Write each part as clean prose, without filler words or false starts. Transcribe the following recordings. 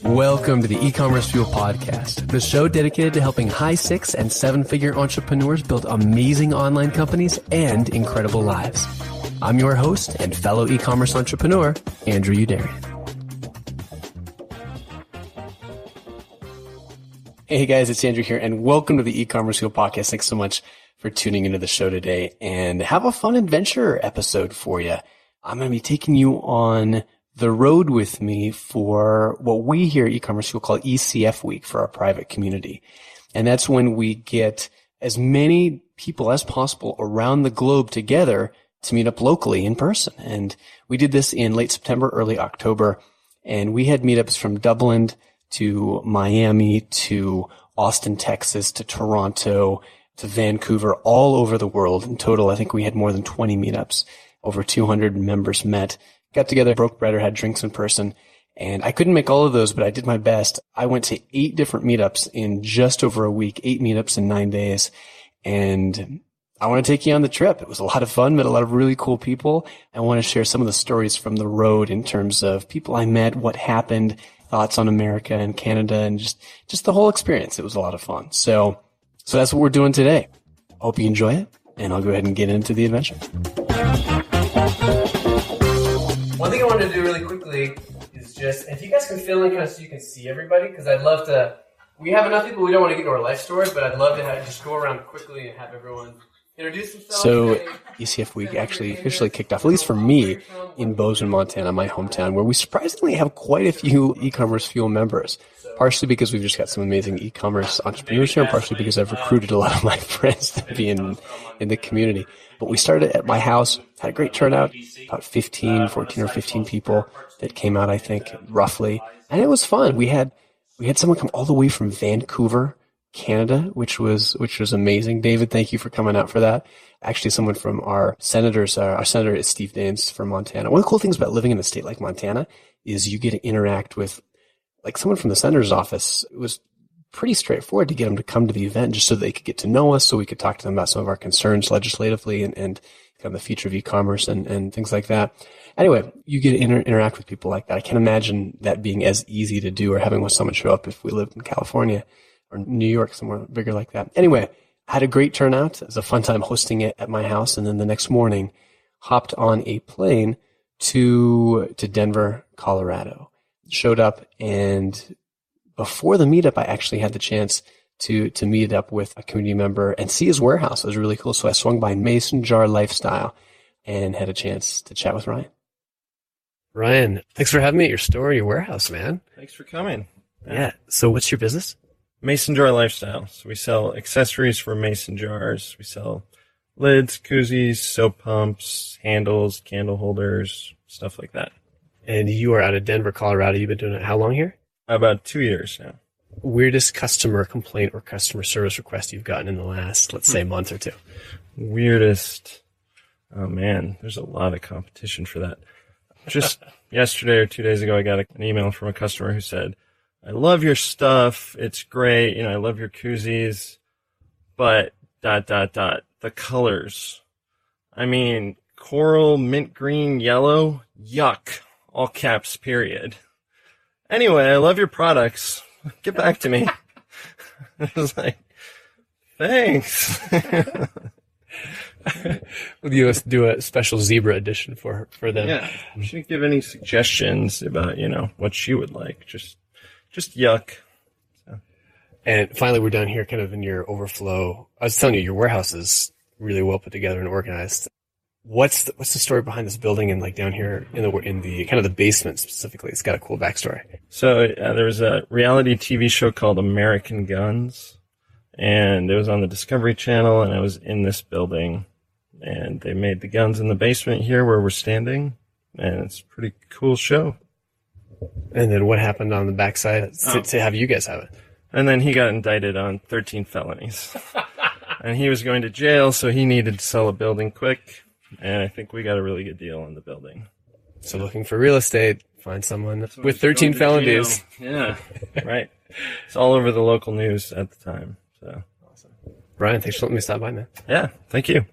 Welcome to the E-commerce Fuel Podcast, the show dedicated to helping high 6- and 7-figure entrepreneurs build amazing online companies and incredible lives. I'm your host and fellow e-commerce entrepreneur, Andrew Udarian. Hey guys, it's Andrew here, and welcome to the E-commerce Fuel Podcast. Thanks so much for tuning into the show today, and have a fun adventure episode for you. I'm going to be taking you on the road with me for what we here at E-commerce Fuel call ECF Week for our private community. And that's when we get as many people as possible around the globe together to meet up locally in person. And we did this in late September, early October, and we had meetups from Dublin to Miami to Austin, Texas to Toronto to Vancouver, all over the world. In total, I think we had more than 20 meetups. Over 200 members met, got together, broke bread or had drinks in person. And I couldn't make all of those, but I did my best. I went to 8 different meetups in just over a week, 8 meetups in 9 days. And I want to take you on the trip. It was a lot of fun, met a lot of really cool people. I want to share some of the stories from the road in terms of people I met, what happened, thoughts on America and Canada, and just the whole experience. It was a lot of fun. So that's what we're doing today. Hope you enjoy it, and I'll go ahead and get into the adventure. One thing I wanted to do really quickly is just, if you guys can fill in kind of so you can see everybody, because I'd love to, we have enough people we don't want to get into our life stories, but I'd love to just go around quickly and have everyone introduce themselves. So ECF Week actually officially kicked off, at least for me, in Bozeman, Montana, my hometown, where we surprisingly have quite a few E-commerce Fuel members. Partially because we've just got some amazing e-commerce entrepreneurs here, and partially because I've recruited a lot of my friends to be in the community. But we started at my house, had a great turnout, about 14 or 15 people that came out, I think, roughly. And it was fun. We had someone come all the way from Vancouver, Canada, which was amazing. David, thank you for coming out for that. Actually, someone from our senators, our senator is Steve Daines from Montana. One of the cool things about living in a state like Montana is you get to interact with like someone from the senator's office. It was pretty straightforward to get them to come to the event just so they could get to know us, so we could talk to them about some of our concerns legislatively and kind of the future of e-commerce and things like that. Anyway, you get to interact with people like that. I can't imagine that being as easy to do or having someone show up if we lived in California or New York, somewhere bigger like that. Anyway, I had a great turnout. It was a fun time hosting it at my house. And then the next morning, hopped on a plane to Denver, Colorado. Showed up, and before the meetup, I actually had the chance to meet up with a community member and see his warehouse. It was really cool. So I swung by Mason Jar Lifestyle and had a chance to chat with Ryan. Ryan, thanks for having me at your store, your warehouse, man. Thanks for coming. Yeah. So what's your business? Mason Jar Lifestyle. So we sell accessories for mason jars. We sell lids, koozies, soap pumps, handles, candle holders, stuff like that. And you are out of Denver, Colorado. You've been doing it how long here? About 2 years now. Weirdest customer complaint or customer service request you've gotten in the last, let's say, month or two? Weirdest. Oh, man. There's a lot of competition for that. Just yesterday or 2 days ago, I got an email from a customer who said, I love your stuff. It's great. I love your koozies. But ... the colors. I mean, coral, mint green, yellow. Yuck. All caps, period. Anyway, I love your products. Get back to me. I was like, thanks. Will you do a special zebra edition for them? Yeah. She didn't give any suggestions about, what she would like. Just yuck. So. And finally, we're down here kind of in your overflow. I was telling you, your warehouse is really well put together and organized. What's the story behind this building and like down here in the kind of the basement specifically? It's got a cool backstory. So there was a reality TV show called American Guns, and it was on the Discovery Channel, and I was in this building, and they made the guns in the basement here where we're standing, and it's a pretty cool show. And then what happened on the backside to have you guys have it? And then he got indicted on 13 felonies, and he was going to jail, so he needed to sell a building quick. And I think we got a really good deal on the building. So looking for real estate, find someone with 13 felonies. Yeah, right. It's all over the local news at the time. So awesome. Ryan, thanks for letting me stop by, man. Yeah, thank you.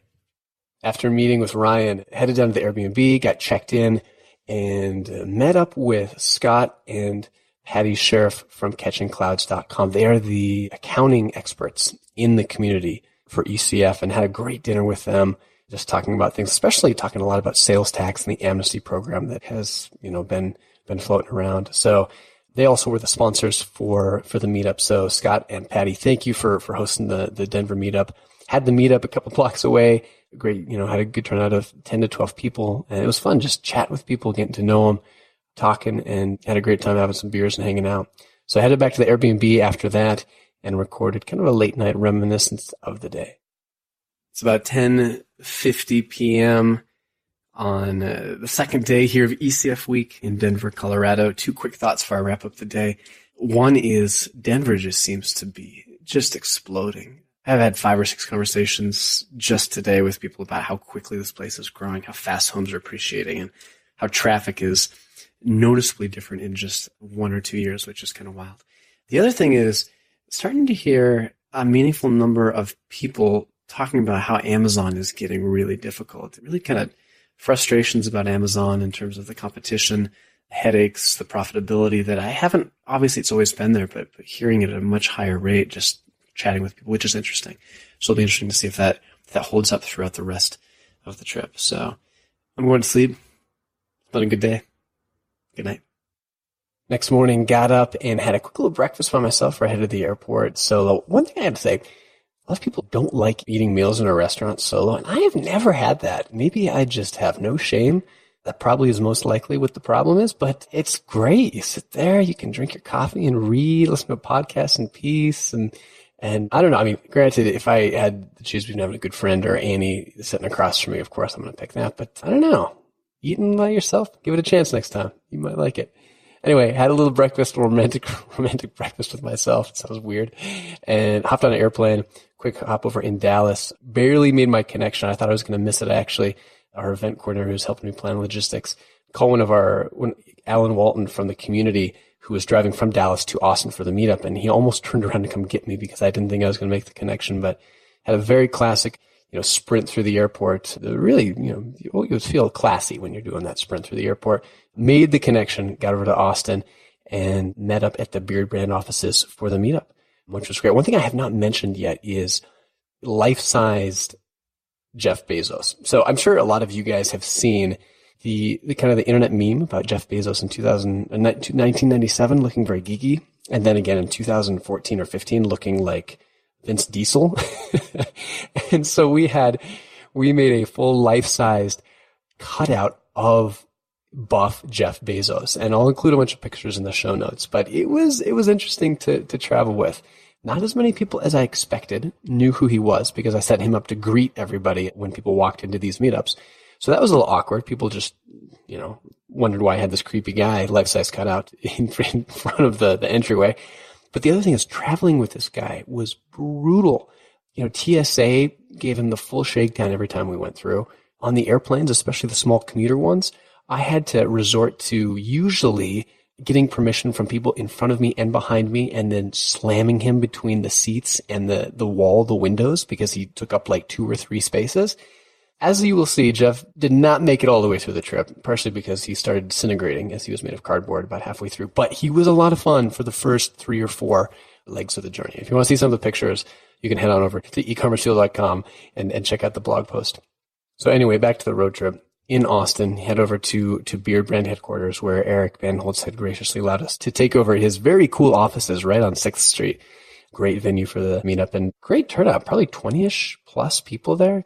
After meeting with Ryan, headed down to the Airbnb, got checked in, and met up with Scott and Patty Sheriff from catchingclouds.com. They are the accounting experts in the community for ECF, and had a great dinner with them, just talking about things, especially talking a lot about sales tax and the amnesty program that has, been floating around. So they also were the sponsors for the meetup. So Scott and Patty, thank you for hosting the Denver meetup. Had the meetup a couple blocks away. Great, had a good turnout of 10 to 12 people. And it was fun just chatting with people, getting to know them, talking, and had a great time having some beers and hanging out. So I headed back to the Airbnb after that and recorded kind of a late night reminiscence of the day. It's about 10:50 p.m. on the second day here of ECF week in Denver, Colorado. Two quick thoughts before I wrap up the day. One is Denver just seems to be just exploding. I've had 5 or 6 conversations just today with people about how quickly this place is growing, how fast homes are appreciating, and how traffic is noticeably different in just 1 or 2 years, which is kind of wild. The other thing is starting to hear a meaningful number of people talking about how Amazon is getting really difficult. Really kind of frustrations about Amazon in terms of the competition, headaches, the profitability that I haven't, obviously it's always been there, but hearing it at a much higher rate, just chatting with people, which is interesting. So it'll be interesting to see if that holds up throughout the rest of the trip. So I'm going to sleep. It's been a good day. Good night. Next morning, got up and had a quick little breakfast by myself right ahead of the airport. So one thing I have to say, a lot of people don't like eating meals in a restaurant solo, and I have never had that. Maybe I just have no shame. That probably is most likely what the problem is, but it's great. You sit there, you can drink your coffee and read, listen to a podcast in peace, and I don't know. I mean, granted, if I had to choose between having a good friend or Annie sitting across from me, of course I'm going to pick that, but I don't know. Eating by yourself, give it a chance next time. You might like it. Anyway, had a little breakfast, romantic breakfast with myself. It sounds weird. And hopped on an airplane, quick hop over in Dallas. Barely made my connection. I thought I was going to miss it, actually. Our event coordinator who's helping me plan logistics, called Alan Walton from the community, who was driving from Dallas to Austin for the meetup. And he almost turned around to come get me because I didn't think I was going to make the connection, but had a very classic, sprint through the airport. Really, you would feel classy when you're doing that sprint through the airport. Made the connection, got over to Austin, and met up at the Beard Brand offices for the meetup, which was great. One thing I have not mentioned yet is life-sized Jeff Bezos. So I'm sure a lot of you guys have seen the kind of the internet meme about Jeff Bezos in 1997 looking very geeky, and then again in 2014 or 15 looking like Vince Diesel. And so we made a full life-sized cutout of buff Jeff Bezos, and I'll include a bunch of pictures in the show notes, but it was interesting to travel with. Not as many people as I expected knew who he was because I set him up to greet everybody when people walked into these meetups. So that was a little awkward. People just, wondered why I had this creepy guy life-size cutout in front of the entryway. But the other thing is traveling with this guy was brutal. TSA gave him the full shakedown every time we went through. On the airplanes, especially the small commuter ones, I had to resort to usually getting permission from people in front of me and behind me and then slamming him between the seats and the wall, the windows, because he took up like 2 or 3 spaces. As you will see, Jeff did not make it all the way through the trip, partially because he started disintegrating as he was made of cardboard about halfway through. But he was a lot of fun for the first 3 or 4 legs of the journey. If you want to see some of the pictures, you can head on over to ecommercefuel.com and check out the blog post. So anyway, back to the road trip. In Austin, head over to Beard Brand headquarters, where Eric Van Holtz had graciously allowed us to take over his very cool offices right on 6th Street. Great venue for the meetup and great turnout, probably 20-ish plus people there,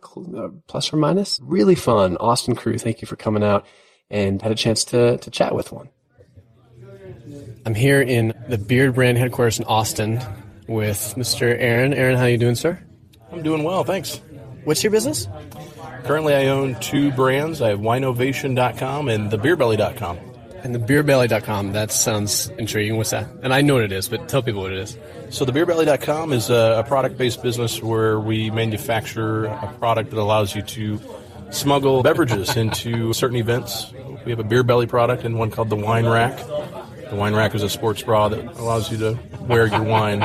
plus or minus. Really fun. Austin crew, thank you for coming out, and had a chance to chat with one. I'm here in the Beard Brand headquarters in Austin with Mr. Aaron. Aaron, how you doing, sir? I'm doing well, thanks. What's your business? Currently, I own 2 brands. I have winovation.com and thebeerbelly.com. And thebeerbelly.com, that sounds intriguing. What's that? And I know what it is, but tell people what it is. So thebeerbelly.com is a product-based business where we manufacture a product that allows you to smuggle beverages into certain events. We have a beer belly product and one called the Wine Rack. The Wine Rack is a sports bra that allows you to wear your wine.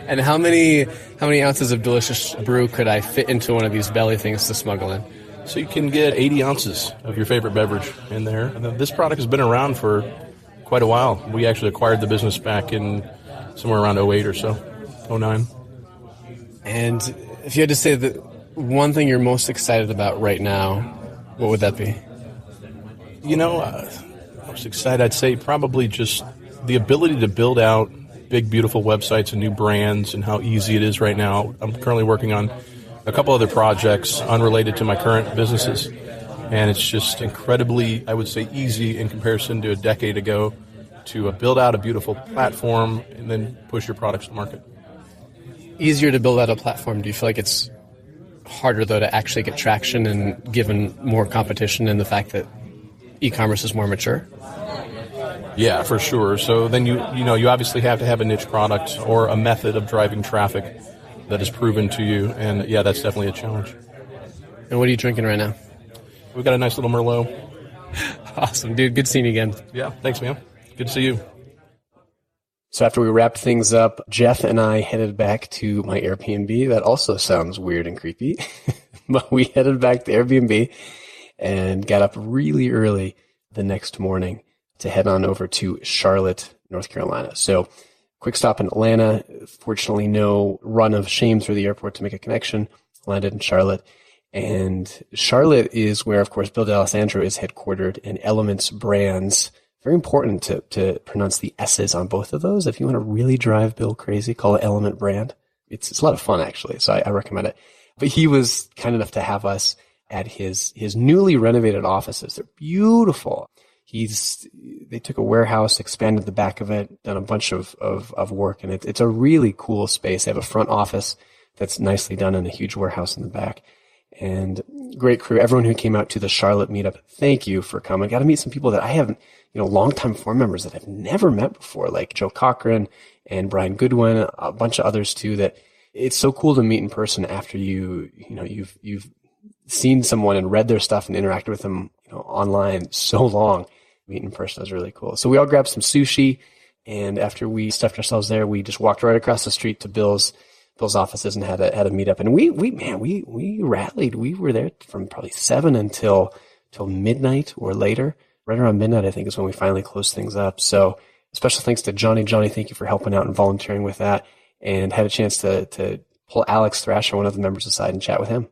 And how many ounces of delicious brew could I fit into one of these belly things to smuggle in? So you can get 80 ounces of your favorite beverage in there. And this product has been around for quite a while. We actually acquired the business back in somewhere around '08 or so, '09. And if you had to say the one thing you're most excited about right now, what would that be? Most excited, I'd say probably just the ability to build out big, beautiful websites and new brands and how easy it is right now. I'm currently working on a couple other projects unrelated to my current businesses. And it's just incredibly, I would say, easy in comparison to a decade ago to build out a beautiful platform and then push your products to market. Easier to build out a platform. Do you feel like it's harder, though, to actually get traction and given more competition and the fact that e-commerce is more mature? Yeah, for sure. So then you obviously have to have a niche product or a method of driving traffic that is proven to you. And yeah, that's definitely a challenge. And what are you drinking right now? We've got a nice little Merlot. Awesome, dude. Good seeing you again. Yeah, thanks, man. Good to see you. So after we wrapped things up, Jeff and I headed back to my Airbnb. That also sounds weird and creepy. But we headed back to Airbnb and got up really early the next morning to head on over to Charlotte, North Carolina. So quick stop in Atlanta. Fortunately, no run of shame through the airport to make a connection. Landed in Charlotte. And Charlotte is where, of course, Bill D'Alessandro is headquartered, and Elements Brands. Very important to pronounce the S's on both of those. If you want to really drive Bill crazy, call it Element Brand. It's a lot of fun, actually, so I recommend it. But he was kind enough to have us at his newly renovated offices. They're beautiful. They took a warehouse, expanded the back of it, done a bunch of work, and it's a really cool space. They have a front office that's nicely done and a huge warehouse in the back. And great crew. Everyone who came out to the Charlotte meetup, thank you for coming. Got to meet some people that I haven't, longtime Forum members that I've never met before, like Joe Cochran and Brian Goodwin, a bunch of others too, that it's so cool to meet in person after you've seen someone and read their stuff and interacted with them, online so long. Meeting in person was really cool. So we all grabbed some sushi, and after we stuffed ourselves there, we just walked right across the street to Bill's offices and had a meetup. And we rallied. We were there from probably 7 until midnight or later. Right around midnight, I think, is when we finally closed things up. So special thanks to Johnny. Johnny, thank you for helping out and volunteering with that, and had a chance to pull Alex Thrasher, one of the members, aside and chat with him.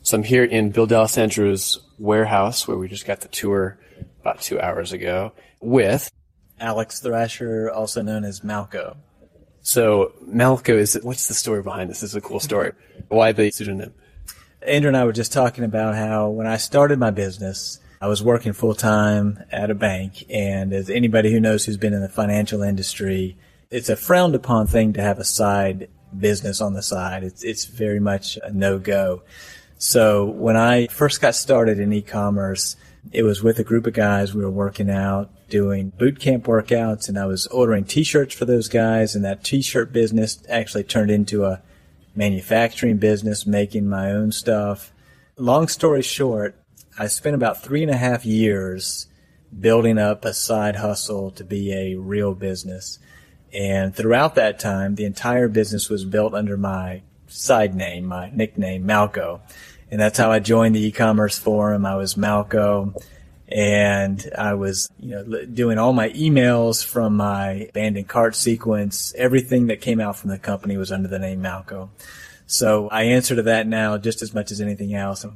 So I'm here in Bill D'Alessandro's warehouse, where we just got the tour about 2 hours ago, with Alex Thrasher, also known as Malco. So Malco, what's the story behind this? This is a cool story. Why the pseudonym? Andrew and I were just talking about how when I started my business, I was working full-time at a bank, and as anybody who knows who's been in the financial industry, it's a frowned-upon thing to have a side business on the side. It's very much a no-go. So when I first got started in e-commerce, it was with a group of guys. We were working out, doing boot camp workouts, and I was ordering T-shirts for those guys, and that T-shirt business actually turned into a manufacturing business, making my own stuff. Long story short, I spent about 3.5 years building up a side hustle to be a real business. And throughout that time, the entire business was built under my side name, my nickname, Malco. And that's how I joined the e-commerce forum. I was Malco, and I was, doing all my emails from my abandoned cart sequence. Everything that came out from the company was under the name Malco. So I answer to that now just as much as anything else.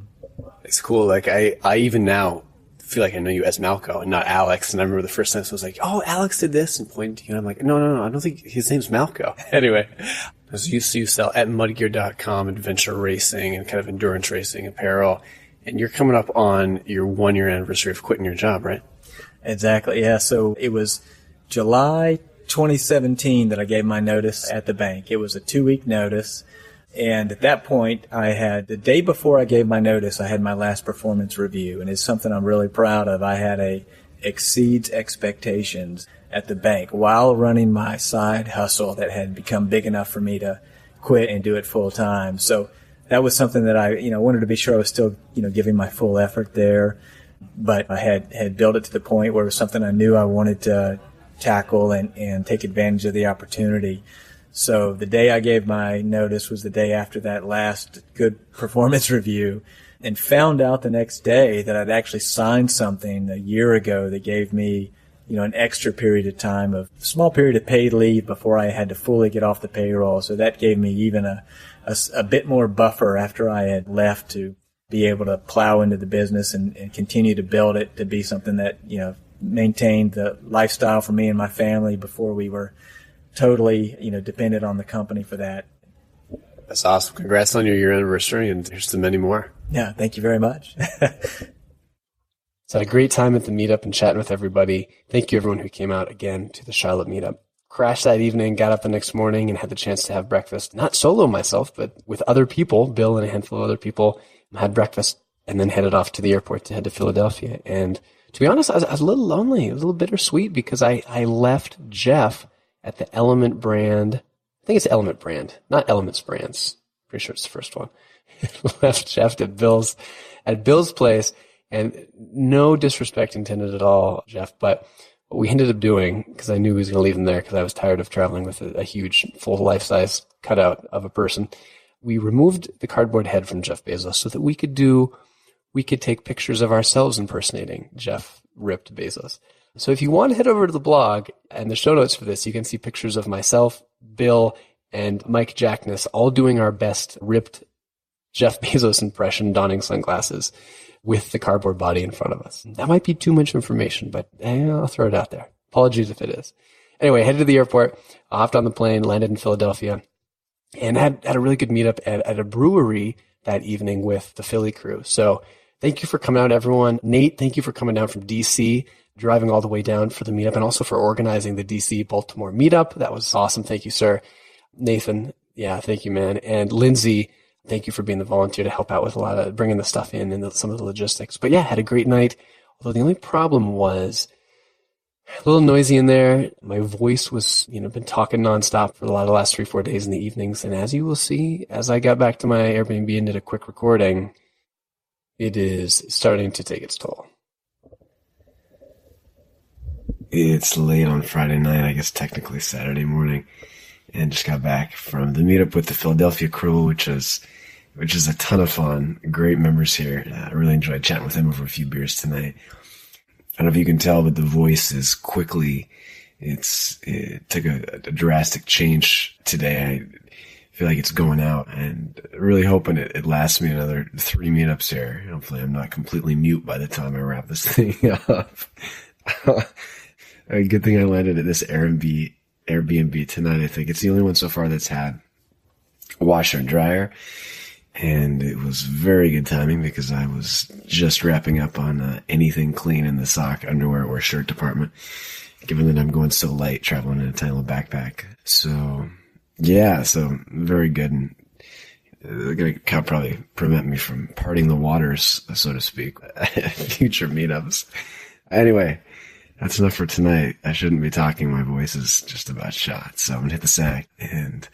It's cool. Like I even now feel like I know you as Malco and not Alex. And I remember the first time I was like, "Oh, Alex did this," and pointing to you. And I'm like, No, I don't think his name's Malco. Anyway, as you sell at mudgear.com, adventure racing and kind of endurance racing apparel, and you're coming up on your 1-year anniversary of quitting your job, right? Exactly. Yeah. So it was July 2017 that I gave my notice at the bank. It was a 2-week notice. And at that point, the day before I gave my notice, I had my last performance review, and it's something I'm really proud of. I had a exceeds expectations at the bank while running my side hustle that had become big enough for me to quit and do it full time. So that was something that I, wanted to be sure I was still, giving my full effort there. But I had built it to the point where it was something I knew I wanted to tackle and take advantage of the opportunity. So the day I gave my notice was the day after that last good performance review, and found out the next day that I'd actually signed something a year ago that gave me, an extra period of time of small period of paid leave before I had to fully get off the payroll. So that gave me even a bit more buffer after I had left to be able to plow into the business and continue to build it to be something that, maintained the lifestyle for me and my family before we were totally, dependent on the company for that. That's awesome. Congrats on your year anniversary, and here's to many more. Yeah, thank you very much. So I had a great time at the meetup and chatting with everybody. Thank you everyone who came out again to the Charlotte meetup. Crashed that evening, got up the next morning and had the chance to have breakfast. Not solo myself, but with other people, Bill and a handful of other people. Had breakfast and then headed off to the airport to head to Philadelphia. And to be honest, I was a little lonely. It was a little bittersweet because I left Jeff at the Element brand. I think it's Element brand, not Elements brands. Pretty sure it's the first one. Left Jeff at Bill's place. And no disrespect intended at all, Jeff, but what we ended up doing, because I knew he was going to leave him there because I was tired of traveling with a huge full life-size cutout of a person, we removed the cardboard head from Jeff Bezos so that we could take pictures of ourselves impersonating Jeff ripped Bezos. So if you want to head over to the blog and the show notes for this, you can see pictures of myself, Bill, and Mike Jackness all doing our best ripped Jeff Bezos impression, donning sunglasses with the cardboard body in front of us. That might be too much information, but I'll throw it out there. Apologies if it is. Anyway, headed to the airport, hopped on the plane, landed in Philadelphia, and had a really good meetup at a brewery that evening with the Philly crew. So thank you for coming out, everyone. Nate, thank you for coming down from DC, driving all the way down for the meetup, and also for organizing the DC Baltimore meetup. That was awesome. Thank you, sir. Nathan, yeah, thank you, man. And Lindsay, thank you for being the volunteer to help out with a lot of bringing the stuff in and some of the logistics. But yeah, had a great night. Although the only problem was a little noisy in there. My voice was, been talking nonstop for a lot of the last 3-4 days in the evenings. And as you will see, as I got back to my Airbnb and did a quick recording, it is starting to take its toll. It's late on Friday night, I guess technically Saturday morning, and just got back from the meetup with the Philadelphia crew, which is a ton of fun. Great members here. I really enjoyed chatting with them over a few beers tonight. I don't know if you can tell, but the voice is it took a drastic change today. I feel like it's going out, and really hoping it lasts me another 3 meetups here. Hopefully I'm not completely mute by the time I wrap this thing up. A good thing I landed at this Airbnb tonight. I think it's the only one so far that's had a washer and dryer, and it was very good timing because I was just wrapping up on anything clean in the sock, underwear, or shirt department, given that I'm going so light traveling in a tiny little backpack. So yeah, so very good, and they're going to probably prevent me from parting the waters, so to speak, at future meetups. Anyway, that's enough for tonight. I shouldn't be talking. My voice is just about shot. So I'm going to hit the sack and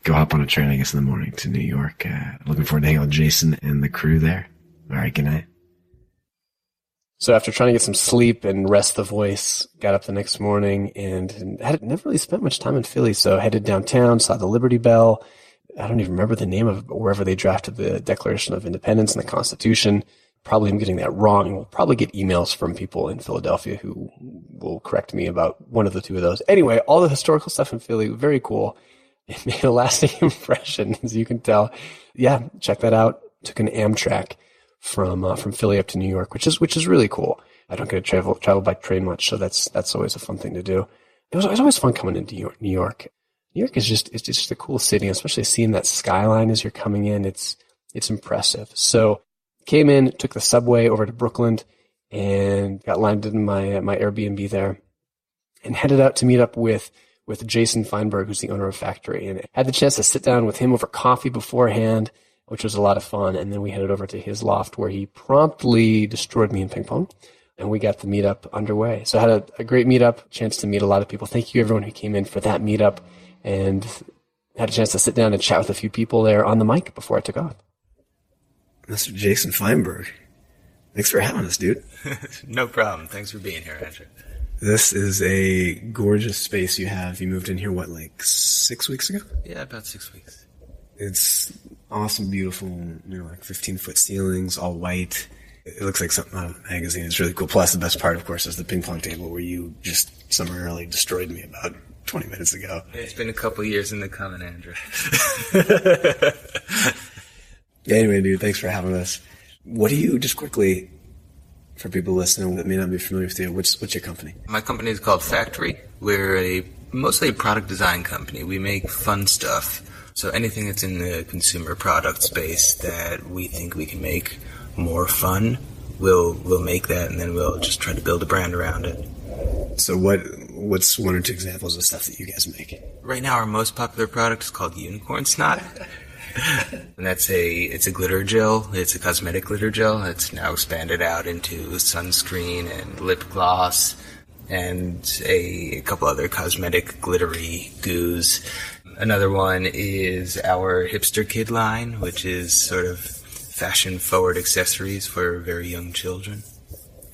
go hop on a train, I guess, in the morning to New York. Looking forward to hanging out with Jason and the crew there. All right, good night. So after trying to get some sleep and rest the voice, got up the next morning and had never really spent much time in Philly. So headed downtown, saw the Liberty Bell. I don't even remember the name of it, but wherever they drafted the Declaration of Independence and the Constitution. Probably am getting that wrong, and we'll probably get emails from people in Philadelphia who will correct me about one of the two of those. Anyway, all the historical stuff in Philly, very cool. It made a lasting impression, as you can tell. Yeah, check that out. Took an Amtrak from Philly up to New York, which is really cool. I don't get to travel by train much, so that's always a fun thing to do. It was always fun coming into New York. New York is just a cool city, especially seeing that skyline as you're coming in. It's impressive. So came in, took the subway over to Brooklyn, and got landed in my Airbnb there, and headed out to meet up with Jason Feinberg, who's the owner of Factory, and had the chance to sit down with him over coffee beforehand, which was a lot of fun. And then we headed over to his loft, where he promptly destroyed me in ping pong, and we got the meetup underway. So I had a great meetup, chance to meet a lot of people. Thank you everyone who came in for that meetup, and had a chance to sit down and chat with a few people there on the mic before I took off. Mr. Jason Feinberg, thanks for having us, dude. No problem. Thanks for being here, Andrew. This is a gorgeous space you have. You moved in here, like 6 weeks ago? Yeah, about 6 weeks. It's awesome, beautiful, like 15-foot ceilings, all white. It looks like something out of a magazine. It's really cool. Plus, the best part, of course, is the ping pong table where you just summarily destroyed me about 20 minutes ago. It's been a couple years in the coming, Andrew. Yeah, anyway, dude, thanks for having us. What do you, just quickly, for people listening that may not be familiar with you, what's your company? My company is called Factory. We're mostly a product design company. We make fun stuff. So anything that's in the consumer product space that we think we can make more fun, we'll make that, and then we'll just try to build a brand around it. So what's one or two examples of stuff that you guys make? Right now, our most popular product is called Unicorn Snot. And it's a glitter gel. It's a cosmetic glitter gel. It's now expanded out into sunscreen and lip gloss and a couple other cosmetic glittery goos. Another one is our Hipster Kid line, which is sort of fashion-forward accessories for very young children.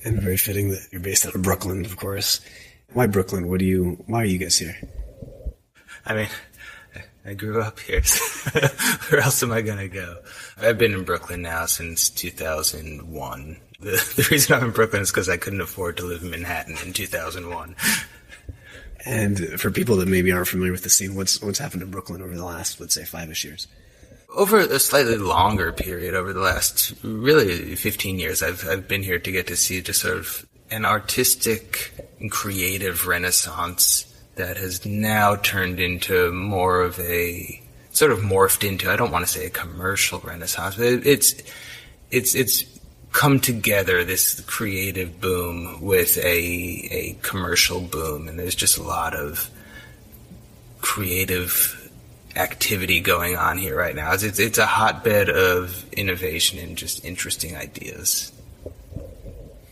And very fitting that you're based out of Brooklyn, of course. Why Brooklyn? Why are you guys here? I mean, I grew up here. So where else am I going to go? I've been in Brooklyn now since 2001. The reason I'm in Brooklyn is because I couldn't afford to live in Manhattan in 2001. And for people that maybe aren't familiar with the scene, what's happened in Brooklyn over the last, let's say, 5-ish years? Over a slightly longer period, over the last really 15 years, I've been here to get to see just sort of an artistic and creative renaissance that has now turned into more of a sort of morphed into, I don't want to say a commercial renaissance, but it's come together, this creative boom with a commercial boom, and there's just a lot of creative activity going on here right now. It's a hotbed of innovation and just interesting ideas.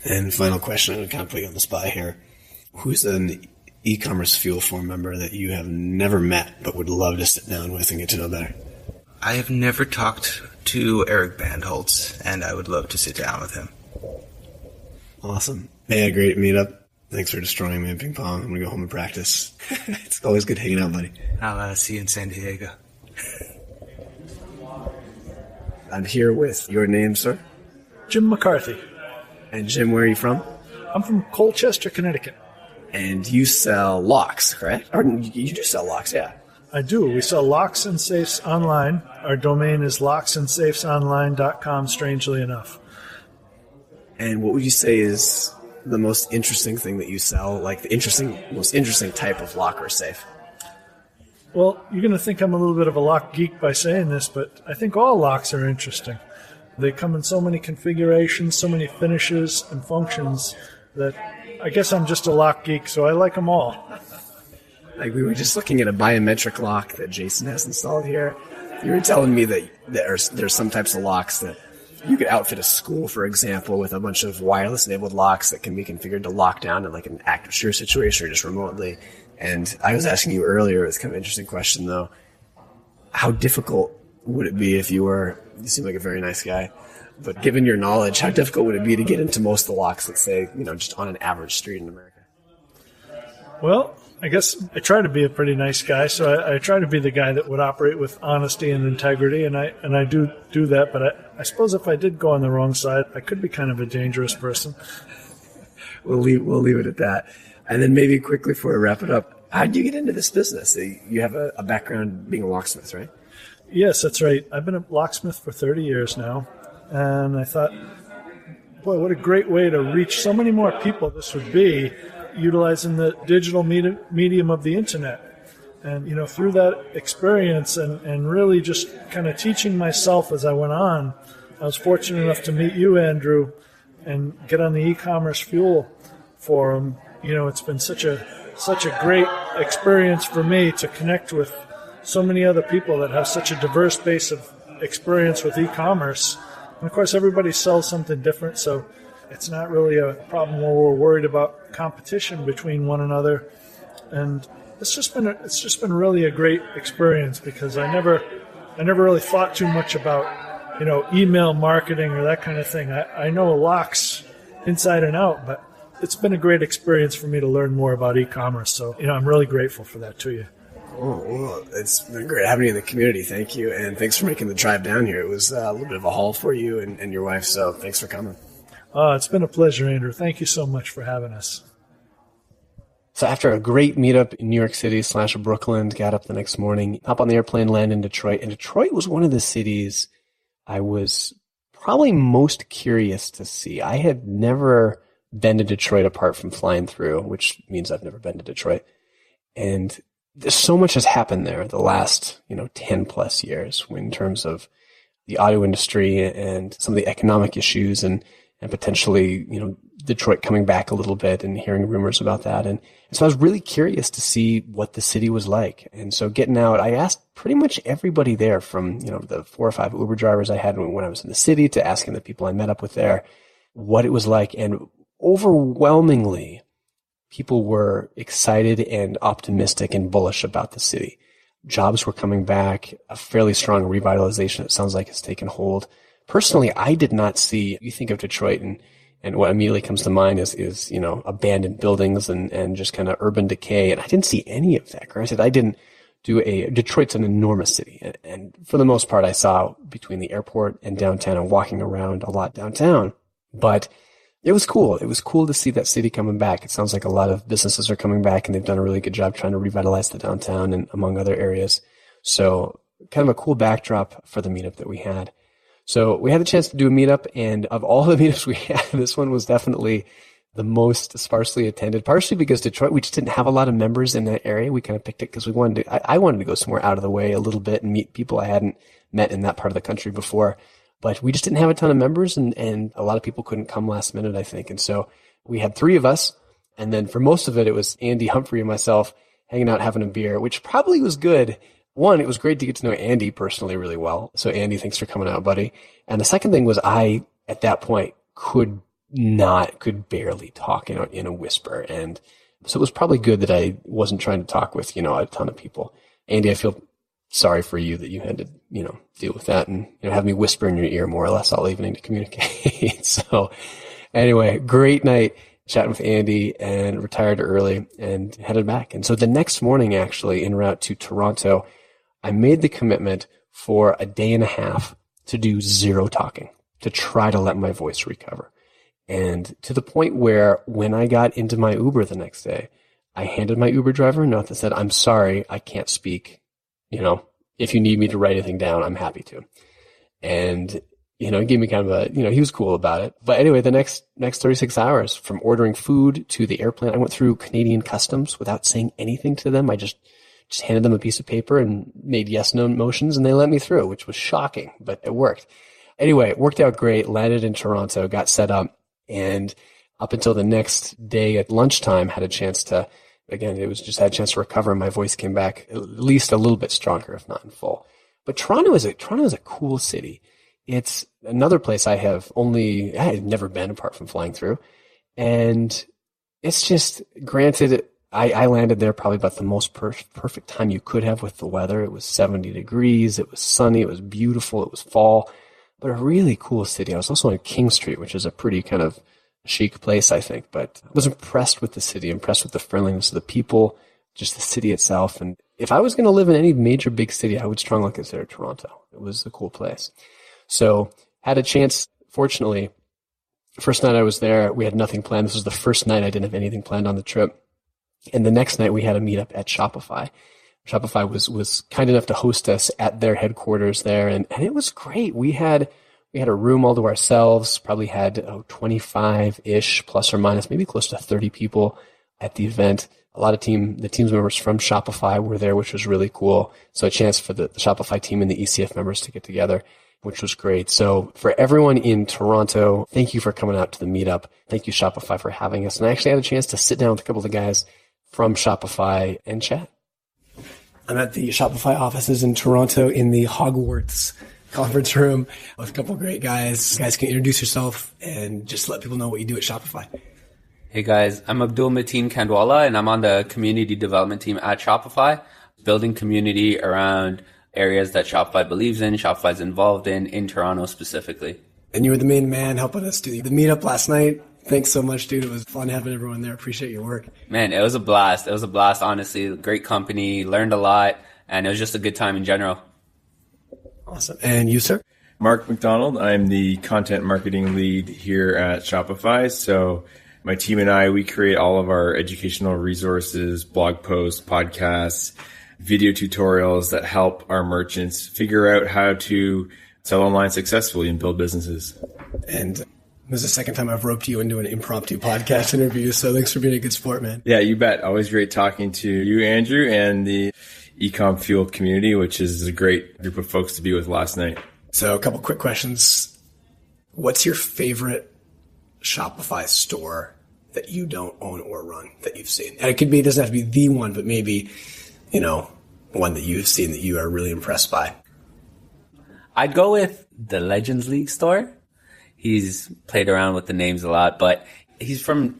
And final question, I'm going to kind of put you on the spot here. Who's an e-commerce fuel form member that you have never met but would love to sit down with and get to know better? I have never talked to Eric Bandholtz, and I would love to sit down with him. Awesome. Hey, a great meetup. Thanks for destroying me in ping pong. I'm going to go home and practice. It's always good hanging out, buddy. I'll see you in San Diego. I'm here with your name, sir. Jim McCarthy. And Jim, where are you from? I'm from Colchester, Connecticut. And you sell locks, correct? Or you do sell locks, yeah. I do. We sell locks and safes online. Our domain is locksandsafesonline.com, strangely enough. And what would you say is the most interesting thing that you sell, like the most interesting type of lock or safe? Well, you're going to think I'm a little bit of a lock geek by saying this, but I think all locks are interesting. They come in so many configurations, so many finishes and functions that I guess I'm just a lock geek, so I like them all. Like we were just looking at a biometric lock that Jason has installed here. You were telling me that there's some types of locks that you could outfit a school, for example, with a bunch of wireless-enabled locks that can be configured to lock down in like an active shooter situation or just remotely. And I was asking you earlier, it's kind of an interesting question though, how difficult would it be if you seem like a very nice guy, but given your knowledge, how difficult would it be to get into most of the locks, let's say, just on an average street in America? Well, I guess I try to be a pretty nice guy, so I try to be the guy that would operate with honesty and integrity, and I do that, but I suppose if I did go on the wrong side, I could be kind of a dangerous person. We'll leave it at that. And then maybe quickly before we wrap it up, how did you get into this business? You have a background being a locksmith, right? Yes, that's right. I've been a locksmith for 30 years now, and I thought, boy, what a great way to reach so many more people this would be, utilizing the digital medium of the internet. And, through that experience and really just kind of teaching myself as I went on, I was fortunate enough to meet you, Andrew, and get on the e-commerce fuel forum. It's been such a great experience for me to connect with so many other people that have such a diverse base of experience with e-commerce. And of course, everybody sells something different, so it's not really a problem where we're worried about competition between one another. And it's just been really a great experience because I never really thought too much about, email marketing or that kind of thing. I know locks inside and out, but it's been a great experience for me to learn more about e-commerce. So, I'm really grateful for that to you. Oh, well, it's been great having you in the community. Thank you. And thanks for making the drive down here. It was a little bit of a haul for you and your wife, so thanks for coming. It's been a pleasure, Andrew. Thank you so much for having us. So after a great meetup in New York City / Brooklyn, got up the next morning, hop on the airplane, land in Detroit. And Detroit was one of the cities I was probably most curious to see. I had never been to Detroit apart from flying through, which means I've never been to Detroit. And there's so much has happened there the last, 10 plus years in terms of the auto industry and some of the economic issues and potentially, Detroit coming back a little bit and hearing rumors about that. And so I was really curious to see what the city was like. And so getting out, I asked pretty much everybody there from, the 4 or 5 Uber drivers I had when I was in the city to asking the people I met up with there what it was like. And overwhelmingly, people were excited and optimistic and bullish about the city. Jobs were coming back, a fairly strong revitalization, it sounds like, has taken hold. Personally, I did not see, you think of Detroit and what immediately comes to mind is abandoned buildings and just kind of urban decay. And I didn't see any of that. Granted, I didn't Detroit's an enormous city. And for the most part, I saw between the airport and downtown and walking around a lot downtown. But it was cool. It was cool to see that city coming back. It sounds like a lot of businesses are coming back and they've done a really good job trying to revitalize the downtown and among other areas. So kind of a cool backdrop for the meetup that we had. So we had a chance to do a meetup, and of all the meetups we had, this one was definitely the most sparsely attended, partially because Detroit, we just didn't have a lot of members in that area. We kind of picked it because I wanted to go somewhere out of the way a little bit and meet people I hadn't met in that part of the country before. But we just didn't have a ton of members, and a lot of people couldn't come last minute, I think. And so we had 3 of us, and then for most of it, it was Andy, Humphrey, and myself hanging out, having a beer, which probably was good. One, it was great to get to know Andy personally really well. So Andy, thanks for coming out, buddy. And the second thing was I, at that point, could barely talk in a whisper. And so it was probably good that I wasn't trying to talk with, a ton of people. Andy, I feel sorry for you that you had to, deal with that and, have me whisper in your ear more or less all evening to communicate. So anyway, great night chatting with Andy, and retired early and headed back. And so the next morning, actually, en route to Toronto, I made the commitment for a day and a half to do 0 talking, to try to let my voice recover. And to the point where when I got into my Uber the next day, I handed my Uber driver a note that said, "I'm sorry, I can't speak. If you need me to write anything down, I'm happy to." And, he gave me kind of a, he was cool about it. But anyway, the next 36 hours, from ordering food to the airplane, I went through Canadian customs without saying anything to them. I just handed them a piece of paper and made yes/no motions, and they let me through, which was shocking, but it worked. Anyway, it worked out great. Landed in Toronto, got set up, and up until the next day at lunchtime, had a chance to, again, had a chance to recover, and my voice came back at least a little bit stronger, if not in full. But Toronto is a cool city. It's another place I had never been apart from flying through. And it's just, granted, I landed there probably about the most perfect time you could have with the weather. It was 70 degrees. It was sunny. It was beautiful. It was fall, but a really cool city. I was also on King Street, which is a pretty kind of chic place, I think, but I was impressed with the city, impressed with the friendliness of the people, just the city itself. And if I was going to live in any major big city, I would strongly consider Toronto. It was a cool place. So had a chance, fortunately, the first night I was there, we had nothing planned. This was the first night I didn't have anything planned on the trip. And the next night we had a meetup at Shopify. Shopify was kind enough to host us at their headquarters there. And it was great. We had a room all to ourselves, probably had 25-ish plus or minus, maybe close to 30 people at the event. A lot of the team's members from Shopify were there, which was really cool. So a chance for the Shopify team and the ECF members to get together, which was great. So for everyone in Toronto, thank you for coming out to the meetup. Thank you, Shopify, for having us. And I actually had a chance to sit down with a couple of the guys from Shopify and chat. I'm at the Shopify offices in Toronto in the Hogwarts conference room with a couple of great guys. You guys can introduce yourself and just let people know what you do at Shopify. Hey guys, I'm Abdul Mateen Kandwala, and I'm on the community development team at Shopify, building community around areas that Shopify believes in, Shopify's involved in Toronto specifically. And you were the main man helping us do the meetup last night. Thanks so much, dude. It was fun having everyone there. Appreciate your work. Man, it was a blast. It was a blast, honestly. Great company, learned a lot, and it was just a good time in general. Awesome. And you, sir? Mark McDonald. I'm the content marketing lead here at Shopify. So my team and I, we create all of our educational resources, blog posts, podcasts, video tutorials that help our merchants figure out how to sell online successfully and build businesses. And this is the second time I've roped you into an impromptu podcast interview, so thanks for being a good sport, man. Yeah, you bet. Always great talking to you, Andrew, and the Ecom Fuel community, which is a great group of folks to be with last night. So a couple quick questions. What's your favorite Shopify store that you don't own or run that you've seen? And it doesn't have to be the one, but maybe, one that you've seen that you are really impressed by. I'd go with the Legends League store. He's played around with the names a lot, but she's from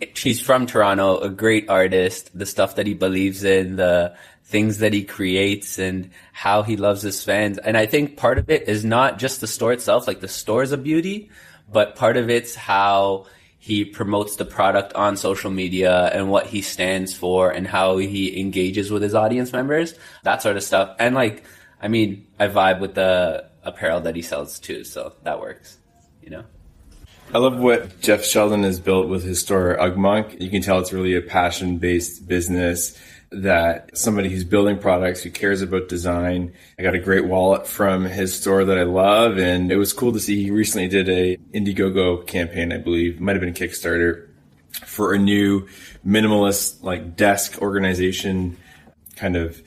Toronto, a great artist, the stuff that he believes in, the things that he creates and how he loves his fans. And I think part of it is not just the store itself, like the store is a beauty, but part of it's how he promotes the product on social media and what he stands for and how he engages with his audience members, that sort of stuff. And I vibe with the apparel that he sells too, so that works, I love what Jeff Sheldon has built with his store Ugmonk. You can tell it's really a passion-based business, that somebody who's building products, who cares about design. I got a great wallet from his store that I love, and it was cool to see he recently did a Indiegogo campaign, I believe. It might have been a Kickstarter for a new minimalist desk organization kind of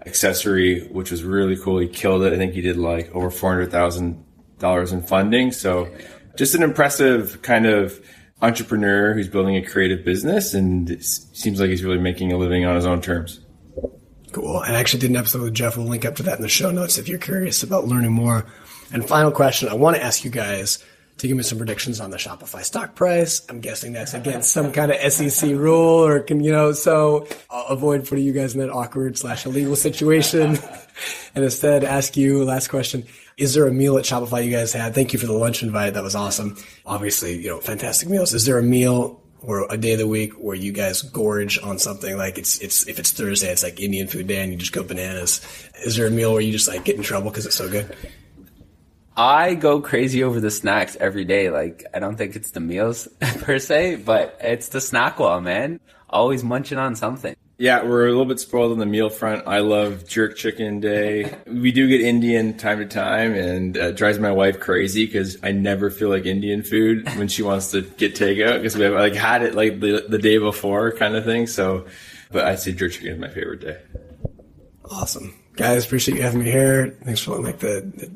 accessory, which was really cool. He killed it. I think he did over $400,000 in funding. So just an impressive kind of entrepreneur who's building a creative business, and it seems like he's really making a living on his own terms. Cool. And I actually did an episode with Jeff. We'll link up to that in the show notes if you're curious about learning more. And final question, I want to ask you guys to give me some predictions on the Shopify stock price. I'm guessing that's against some kind of SEC rule so I'll avoid putting you guys in that awkward / illegal situation and instead ask you last question. Is there a meal at Shopify you guys had? Thank you for the lunch invite. That was awesome. Obviously, fantastic meals. Is there a meal or a day of the week where you guys gorge on something if it's Thursday, it's like Indian food day and you just go bananas? Is there a meal where you just get in trouble because it's so good? I go crazy over the snacks every day. I don't think it's the meals per se, but it's the snack wall, man. Always munching on something. Yeah, we're a little bit spoiled on the meal front. I love jerk chicken day. We do get Indian time to time, and it drives my wife crazy because I never feel like Indian food when she wants to get takeout because we have had it the day before kind of thing. So, but I'd say jerk chicken is my favorite day. Awesome. Guys, appreciate you having me here. Thanks for the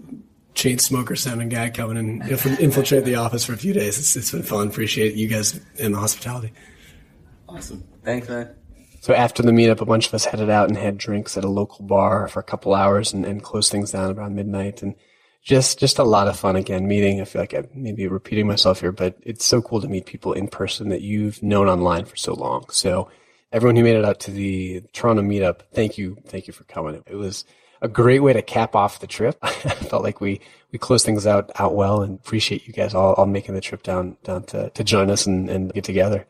chain smoker sounding guy coming and infiltrate the office for a few days. It's been fun. Appreciate you guys and the hospitality. Awesome. Thanks, man. So after the meetup, a bunch of us headed out and had drinks at a local bar for a couple hours and closed things down around midnight. And just a lot of fun again, meeting. I feel like I may be repeating myself here, but it's so cool to meet people in person that you've known online for so long. So everyone who made it out to the Toronto meetup, thank you for coming. It was a great way to cap off the trip. I felt like we closed things out well, and appreciate you guys all making the trip down to join us and get together.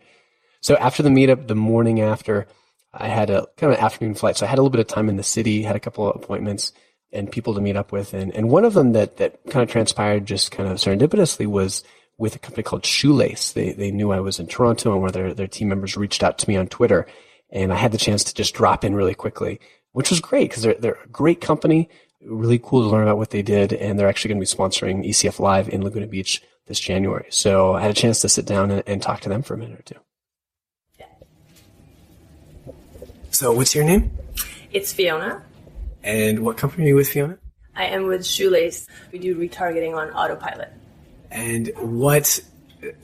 So after the meetup, the morning after, I had a kind of afternoon flight. So I had a little bit of time in the city, had a couple of appointments and people to meet up with. And one of them that kind of transpired just kind of serendipitously was with a company called Shoelace. They knew I was in Toronto, and one of their team members reached out to me on Twitter, and I had the chance to just drop in really quickly, which was great because they're a great company, really cool to learn about what they did. And they're actually going to be sponsoring ECF Live in Laguna Beach this January. So I had a chance to sit down and talk to them for a minute or two. So what's your name? It's Fiona. And what company are you with, Fiona? I am with Shoelace. We do retargeting on autopilot. And what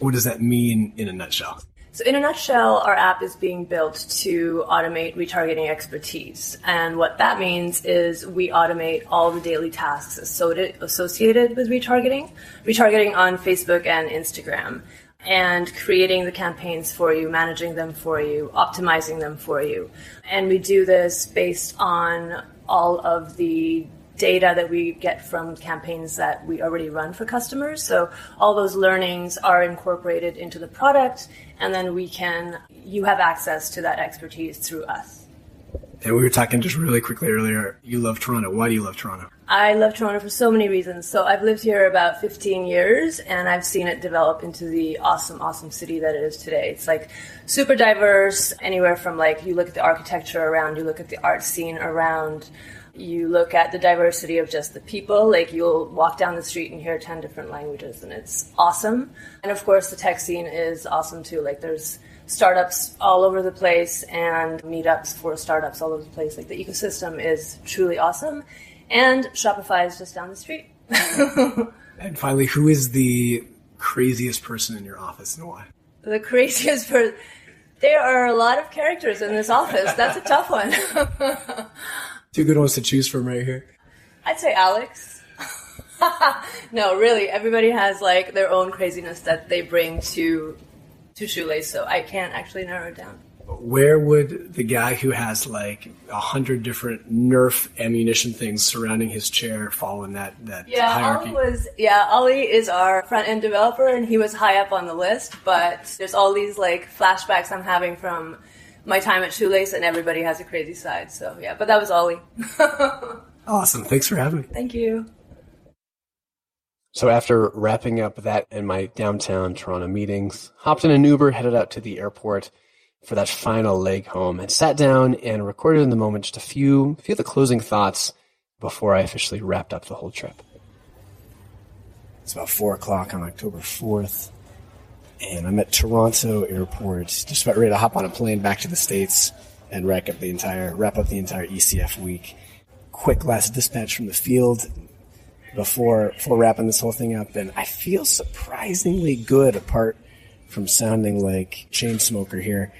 does that mean in a nutshell? So in a nutshell, our app is being built to automate retargeting expertise. And what that means is we automate all the daily tasks associated with retargeting on Facebook and Instagram, and creating the campaigns for you, managing them for you, optimizing them for you. And we do this based on all of the data that we get from campaigns that we already run for customers. So all those learnings are incorporated into the product, and then you have access to that expertise through us. And we were talking just really quickly earlier, you love Toronto. Why do you love Toronto? I love Toronto for so many reasons. So I've lived here about 15 years, and I've seen it develop into the awesome, awesome city that it is today. It's like super diverse, anywhere from like you look at the architecture around, you look at the art scene around, you look at the diversity of just the people. Like you'll walk down the street and hear 10 different languages, and it's awesome. And of course, the tech scene is awesome too. Like there's startups all over the place and meetups for startups all over the place. Like the ecosystem is truly awesome. And Shopify is just down the street. And finally, who is the craziest person in your office and why? The craziest person. There are a lot of characters in this office. That's a tough one. 2 good ones to choose from right here. I'd say Alex. No, really, everybody has like their own craziness that they bring to Shoelace, so I can't actually narrow it down. Where would the guy who has like 100 different Nerf ammunition things surrounding his chair fall in that hierarchy? Ollie is our front-end developer, and he was high up on the list, but there's all these like flashbacks I'm having from my time at Shoelace, and everybody has a crazy side, so yeah, but that was Ollie. Awesome. Thanks for having me. Thank you. So after wrapping up that and my downtown Toronto meetings, hopped in an Uber, headed out to the airport for that final leg home, and sat down and recorded in the moment just a few of the closing thoughts before I officially wrapped up the whole trip. It's about 4 o'clock on October 4th, and I'm at Toronto Airport, just about ready to hop on a plane back to the States and wrap up the entire ECF week. Quick last dispatch from the field before wrapping this whole thing up, and I feel surprisingly good apart from sounding like chain smoker here.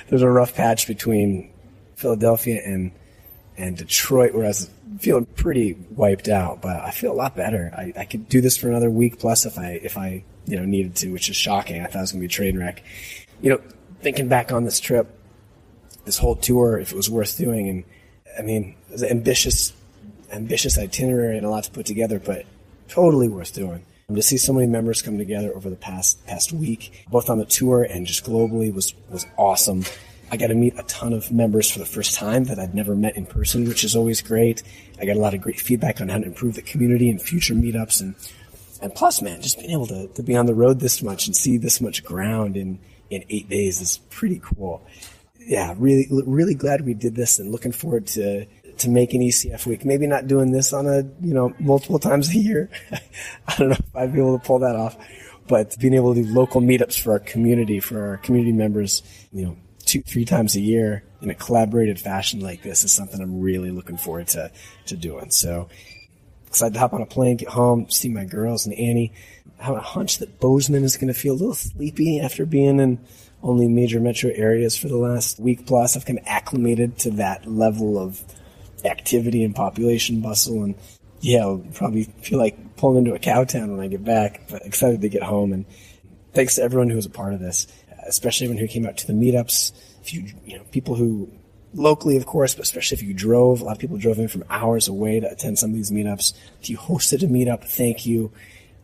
There's a rough patch between Philadelphia and Detroit where I was feeling pretty wiped out, but I feel a lot better. I could do this for another week plus if I needed to, which is shocking. I thought it was going to be a train wreck. Thinking back on this trip, this whole tour, if it was worth doing, and I mean, it was an ambitious itinerary and a lot to put together, but totally worth doing. To see so many members come together over the past week, both on the tour and just globally, was awesome. I got to meet a ton of members for the first time that I'd never met in person, which is always great. I got a lot of great feedback on how to improve the community and future meetups, and plus, man, just being able to be on the road this much and see this much ground in 8 days is pretty cool. Yeah, really, really glad we did this, and looking forward to making ECF week. Maybe not doing this on multiple times a year. I don't know if I'd be able to pull that off, but being able to do local meetups for our community members, 2-3 times a year in a collaborated fashion like this is something I'm really looking forward to doing. So excited to hop on a plane, get home, see my girls and Annie. I have a hunch that Bozeman is going to feel a little sleepy after being in only major metro areas for the last week plus. I've kind of acclimated to that level of activity and population bustle, and I'll probably feel like pulling into a cow town when I get back, but excited to get home. And thanks to everyone who was a part of this, especially everyone who came out to the meetups. People who locally, of course, but especially if you drove. A lot of people drove in from hours away to attend some of these meetups. If you hosted a meetup, thank you.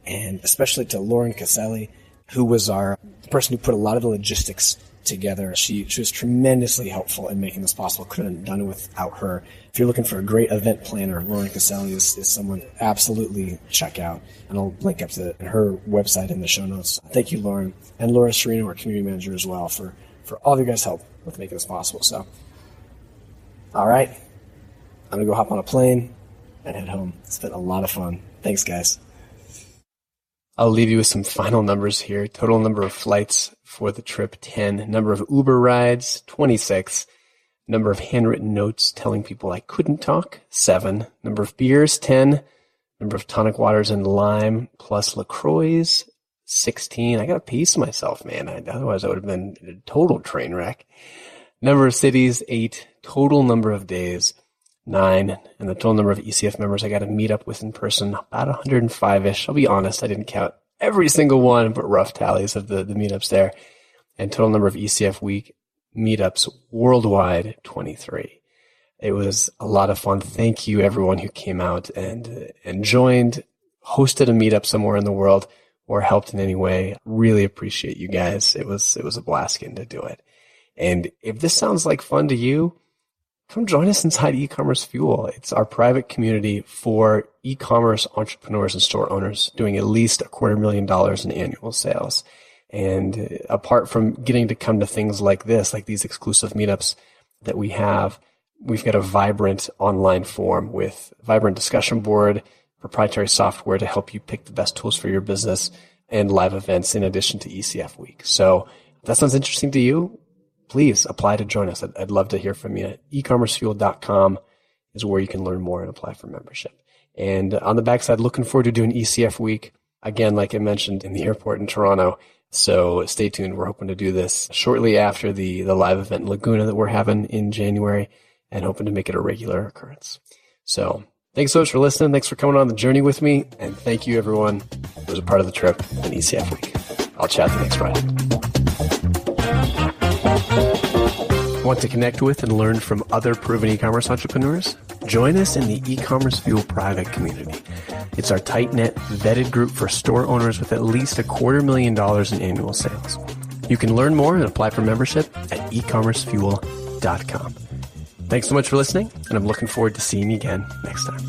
And especially to Lauren Caselli, who was the person who put a lot of the logistics together. She was tremendously helpful in making this possible. Couldn't have done it without her. If you're looking for a great event planner, Lauren Caselli is someone absolutely check out. And I'll link up to her website in the show notes. Thank you, Lauren. And Laura Serino, our community manager as well, for all of your guys' help with making this possible. So, all right. I'm going to go hop on a plane and head home. It's been a lot of fun. Thanks, guys. I'll leave you with some final numbers here. Total number of flights for the trip, 10. Number of Uber rides, 26. Number of handwritten notes telling people I couldn't talk, 7. Number of beers, 10. Number of tonic waters and lime plus LaCroix, 16. I got to pace myself, man. Otherwise, I would have been a total train wreck. Number of cities, 8. Total number of days, 9. And the total number of ECF members I got to meet up with in person, about 105-ish. I'll be honest, I didn't count every single one, but rough tallies of the meetups there. And total number of ECF week meetups worldwide, 23. It was a lot of fun. Thank you, everyone who came out and joined, hosted a meetup somewhere in the world, or helped in any way. Really appreciate you guys. It was a blast getting to do it. And if this sounds like fun to you, come join us inside E-commerce Fuel. It's our private community for e-commerce entrepreneurs and store owners doing at least $250,000 in annual sales. And apart from getting to come to things like this, like these exclusive meetups that we have, we've got a vibrant online forum with vibrant discussion board, proprietary software to help you pick the best tools for your business, and live events in addition to ECF Week. So if that sounds interesting to you, please apply to join us. I'd love to hear from you. ecommercefuel.com is where you can learn more and apply for membership. And on the backside, looking forward to doing ECF Week, again, like I mentioned, in the airport in Toronto. So stay tuned. We're hoping to do this shortly after the live event in Laguna that we're having in January, and hoping to make it a regular occurrence. So thanks so much for listening. Thanks for coming on the journey with me. And thank you, everyone who was a part of the trip in ECF Week. I'll chat to you next Friday. Want to connect with and learn from other proven e-commerce entrepreneurs? Join us in the E-commerce Fuel private community. It's our tight-knit, vetted group for store owners with at least $250,000 in annual sales. You can learn more and apply for membership at ecommercefuel.com. Thanks so much for listening, and I'm looking forward to seeing you again next time.